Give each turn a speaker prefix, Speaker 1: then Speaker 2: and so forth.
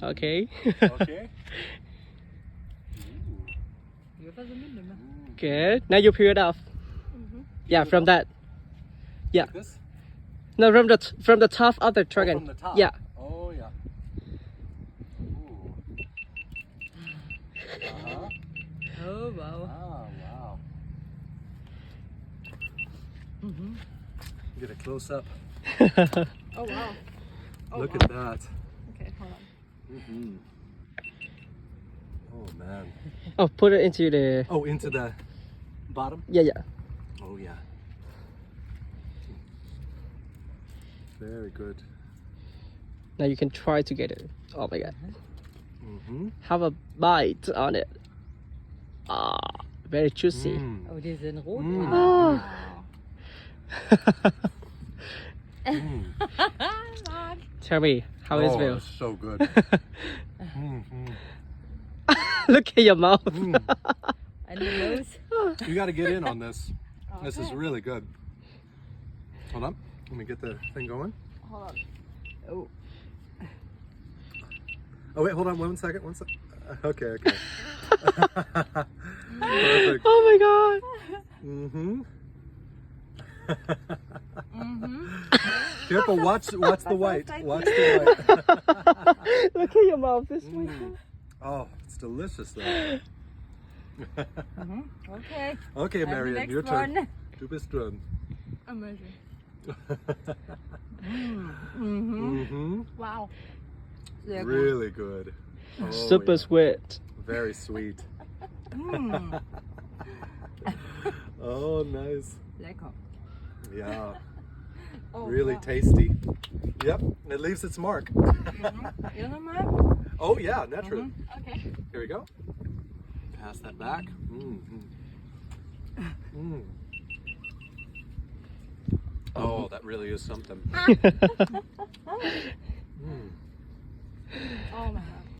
Speaker 1: Okay.
Speaker 2: Okay.
Speaker 1: Okay. Now you peel it off. Yeah, from that. Yeah.
Speaker 2: Like this?
Speaker 1: No, from the top of the dragon.
Speaker 2: From the top.
Speaker 1: Yeah.
Speaker 2: Oh yeah. Ooh. Uh-huh.
Speaker 3: Oh wow.
Speaker 2: Oh wow. Get a close up.
Speaker 3: Oh wow. Oh,
Speaker 2: Look
Speaker 3: wow.
Speaker 2: at that.
Speaker 3: Okay, hold on.
Speaker 2: Oh man.
Speaker 1: Oh, put it into the.
Speaker 2: Oh, into the bottom?
Speaker 1: Yeah, yeah.
Speaker 2: Oh yeah. Very good.
Speaker 1: Now you can try to get it. Oh my god.
Speaker 2: Mm-hmm.
Speaker 1: Have a bite on it. Ah, very juicy.
Speaker 3: Oh, die sind rot.
Speaker 1: Ah. Tell me, how is it feel?
Speaker 2: It's so good.
Speaker 1: Look at your mouth.
Speaker 3: And the nose.
Speaker 2: You got to get in on this. This is really good. Hold on. Let me get the thing going.
Speaker 3: Hold on. Oh.
Speaker 2: Oh wait, hold on 1 second. 1 second. Okay, okay. Perfect.
Speaker 1: Oh my god.
Speaker 2: Careful, watch the white. Watch the white.
Speaker 1: Look at your mouth. This way.
Speaker 2: Oh, it's delicious though.
Speaker 3: Okay.
Speaker 2: Okay,
Speaker 3: And the
Speaker 2: Marian,
Speaker 3: next
Speaker 2: your turn.
Speaker 3: one.
Speaker 2: Du bist dran.
Speaker 3: Amazing.
Speaker 4: Wow.
Speaker 3: Sehr gut.
Speaker 2: Really good. Oh,
Speaker 1: Super
Speaker 2: yeah.
Speaker 1: sweet.
Speaker 2: Very sweet. Oh, nice.
Speaker 3: Lecker.
Speaker 2: Yeah.
Speaker 3: Oh,
Speaker 2: Really
Speaker 3: wow.
Speaker 2: tasty. Yep, it leaves its mark.
Speaker 3: Hier nochmal.
Speaker 2: Oh yeah, naturally.
Speaker 3: Okay.
Speaker 2: Here we go. Pass that back. Oh, that really is something.
Speaker 3: Oh my god.